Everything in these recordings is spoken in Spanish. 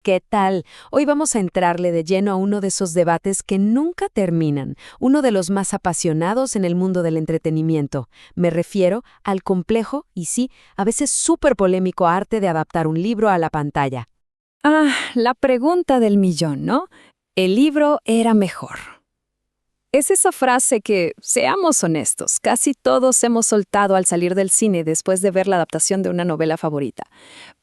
¿Qué tal? Hoy vamos a entrarle de lleno a uno de esos debates que nunca terminan, uno de los más apasionados en el mundo del entretenimiento. Me refiero al complejo y sí, a veces súper polémico arte de adaptar un libro a la pantalla. La pregunta del millón, ¿no? ¿El libro era mejor? Es esa frase que, seamos honestos, casi todos hemos soltado al salir del cine después de ver la adaptación de una novela favorita.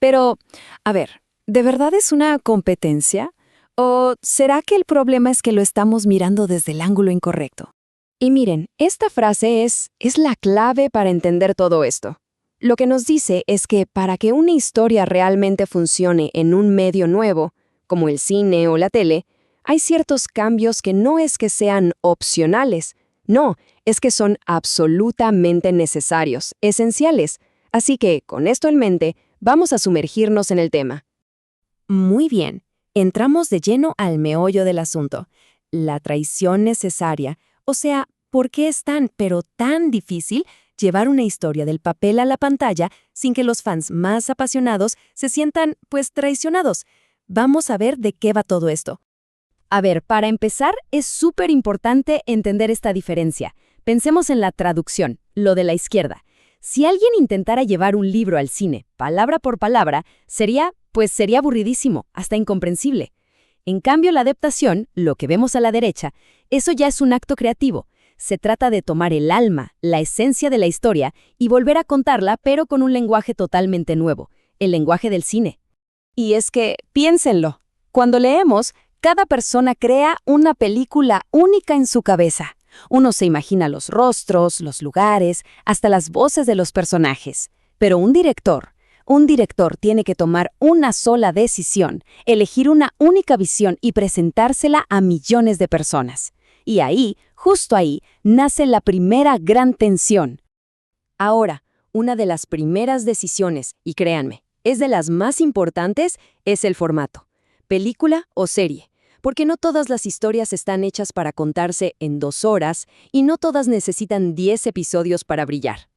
Pero, a ver, ¿de verdad es una competencia? ¿O será que el problema es que lo estamos mirando desde el ángulo incorrecto? Y miren, esta frase es la clave para entender todo esto. Lo que nos dice es que para que una historia realmente funcione en un medio nuevo, como el cine o la tele, hay ciertos cambios que no es que sean opcionales, no, es que son absolutamente necesarios, esenciales. Así que, con esto en mente, vamos a sumergirnos en el tema. Muy bien, entramos de lleno al meollo del asunto. La traición necesaria, o sea, ¿por qué es tan difícil llevar una historia del papel a la pantalla sin que los fans más apasionados se sientan, traicionados? Vamos a ver de qué va todo esto. A ver, para empezar, es súper importante entender esta diferencia. Pensemos en la traducción, lo de la izquierda. Si alguien intentara llevar un libro al cine, palabra por palabra, sería aburridísimo, hasta incomprensible. En cambio, la adaptación, lo que vemos a la derecha, eso ya es un acto creativo. Se trata de tomar el alma, la esencia de la historia, y volver a contarla, pero con un lenguaje totalmente nuevo, el lenguaje del cine. Y es que, piénsenlo, cuando leemos, cada persona crea una película única en su cabeza. Uno se imagina los rostros, los lugares, hasta las voces de los personajes. Pero un director tiene que tomar una sola decisión, elegir una única visión y presentársela a millones de personas. Y ahí, justo ahí, nace la primera gran tensión. Ahora, una de las primeras decisiones, y créanme, es de las más importantes, es el formato. Película o serie, porque no todas las historias están hechas para contarse en 2 horas y no todas necesitan 10 episodios para brillar.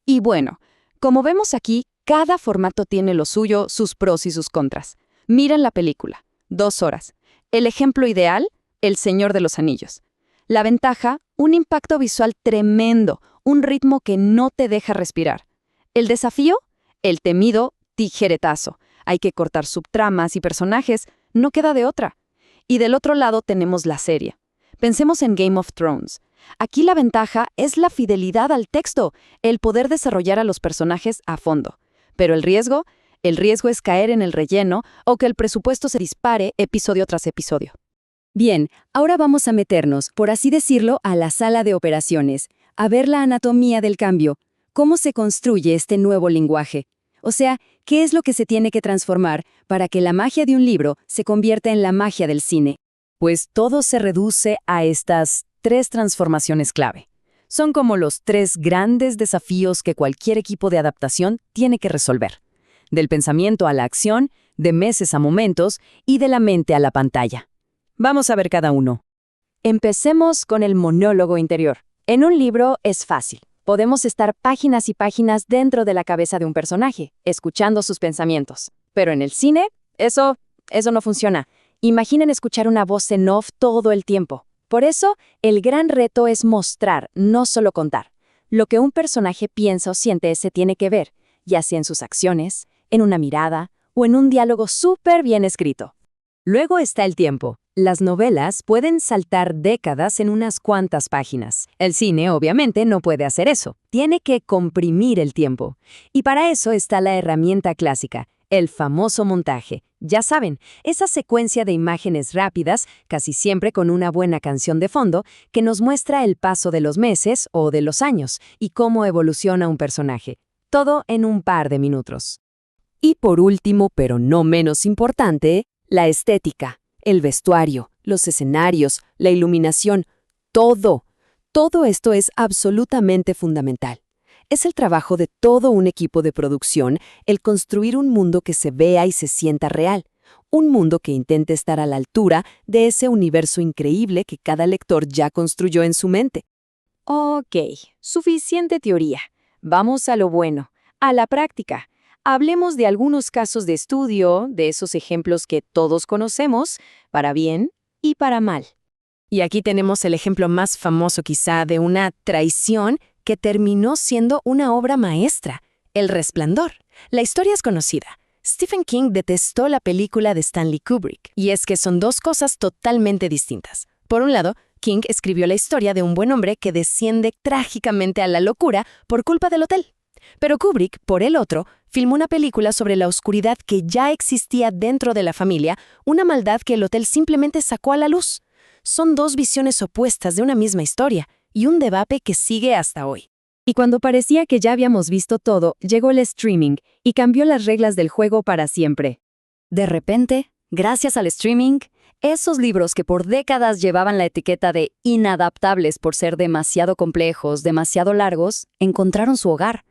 Y bueno, como vemos aquí, cada formato tiene lo suyo, sus pros y sus contras. Miren la película, 2 horas. El ejemplo ideal, El Señor de los Anillos. La ventaja, un impacto visual tremendo, un ritmo que no te deja respirar. El desafío, el temido tijeretazo. Hay que cortar subtramas y personajes, no queda de otra. Y del otro lado tenemos la serie. Pensemos en Game of Thrones. Aquí la ventaja es la fidelidad al texto, el poder desarrollar a los personajes a fondo. Pero el riesgo es caer en el relleno o que el presupuesto se dispare episodio tras episodio. Bien, ahora vamos a meternos, por así decirlo, a la sala de operaciones, a ver la anatomía del cambio, cómo se construye este nuevo lenguaje. O sea, ¿qué es lo que se tiene que transformar para que la magia de un libro se convierta en la magia del cine? Pues todo se reduce a estas 3 transformaciones clave. Son como los 3 grandes desafíos que cualquier equipo de adaptación tiene que resolver. Del pensamiento a la acción, de meses a momentos y de la mente a la pantalla. Vamos a ver cada uno. Empecemos con el monólogo interior. En un libro es fácil. Podemos estar páginas y páginas dentro de la cabeza de un personaje, escuchando sus pensamientos. Pero en el cine, eso no funciona. Imaginen escuchar una voz en off todo el tiempo. Por eso, el gran reto es mostrar, no solo contar. Lo que un personaje piensa o siente se tiene que ver, ya sea en sus acciones, en una mirada o en un diálogo súper bien escrito. Luego está el tiempo. Las novelas pueden saltar décadas en unas cuantas páginas. El cine, obviamente, no puede hacer eso. Tiene que comprimir el tiempo. Y para eso está la herramienta clásica, el famoso montaje. Ya saben, esa secuencia de imágenes rápidas, casi siempre con una buena canción de fondo, que nos muestra el paso de los meses o de los años y cómo evoluciona un personaje. Todo en un par de minutos. Y por último, pero no menos importante, la estética. El vestuario, los escenarios, la iluminación, todo. Todo esto es absolutamente fundamental. Es el trabajo de todo un equipo de producción el construir un mundo que se vea y se sienta real. Un mundo que intente estar a la altura de ese universo increíble que cada lector ya construyó en su mente. Ok, suficiente teoría. Vamos a lo bueno, a la práctica. hablemos de algunos casos de estudio, de esos ejemplos que todos conocemos, para bien y para mal. Y aquí tenemos el ejemplo más famoso quizá de una traición que terminó siendo una obra maestra, El Resplandor. La historia es conocida. Stephen King detestó la película de Stanley Kubrick, y es que son dos cosas totalmente distintas. Por un lado, King escribió la historia de un buen hombre que desciende trágicamente a la locura por culpa del hotel. Pero Kubrick, por el otro, filmó una película sobre la oscuridad que ya existía dentro de la familia, una maldad que el hotel simplemente sacó a la luz. Son dos visiones opuestas de una misma historia, y un debate que sigue hasta hoy. Y cuando parecía que ya habíamos visto todo, llegó el streaming y cambió las reglas del juego para siempre. De repente, gracias al streaming, esos libros que por décadas llevaban la etiqueta de inadaptables por ser demasiado complejos, demasiado largos, encontraron su hogar.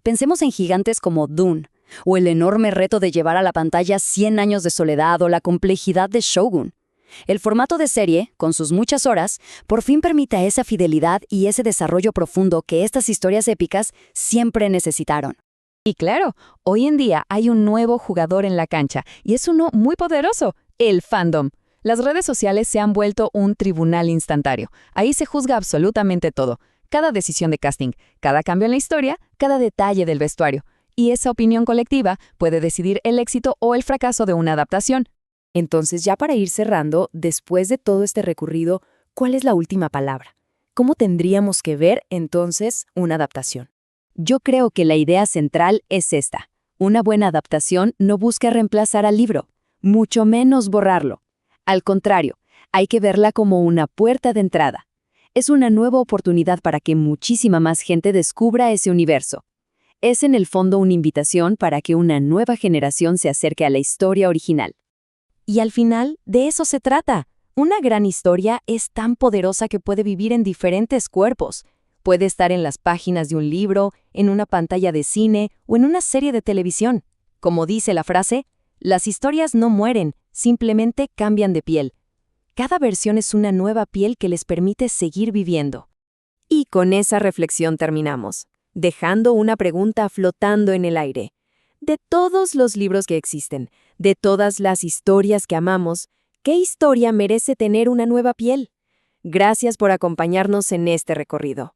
Pensemos en gigantes como Dune, o el enorme reto de llevar a la pantalla 100 años de soledad o la complejidad de Shogun. El formato de serie, con sus muchas horas, por fin permite esa fidelidad y ese desarrollo profundo que estas historias épicas siempre necesitaron. Y claro, hoy en día hay un nuevo jugador en la cancha, y es uno muy poderoso, el fandom. Las redes sociales se han vuelto un tribunal instantáneo. Ahí se juzga absolutamente todo. Cada decisión de casting, cada cambio en la historia, cada detalle del vestuario. Y esa opinión colectiva puede decidir el éxito o el fracaso de una adaptación. Entonces, ya para ir cerrando, después de todo este recorrido, ¿cuál es la última palabra? ¿Cómo tendríamos que ver, entonces, una adaptación? Yo creo que la idea central es esta. Una buena adaptación no busca reemplazar al libro, mucho menos borrarlo. Al contrario, hay que verla como una puerta de entrada. Es una nueva oportunidad para que muchísima más gente descubra ese universo. Es en el fondo una invitación para que una nueva generación se acerque a la historia original. Y al final, de eso se trata. Una gran historia es tan poderosa que puede vivir en diferentes cuerpos. Puede estar en las páginas de un libro, en una pantalla de cine o en una serie de televisión. Como dice la frase, las historias no mueren, simplemente cambian de piel. Cada versión es una nueva piel que les permite seguir viviendo. Y con esa reflexión terminamos, dejando una pregunta flotando en el aire. De todos los libros que existen, de todas las historias que amamos, ¿qué historia merece tener una nueva piel? Gracias por acompañarnos en este recorrido.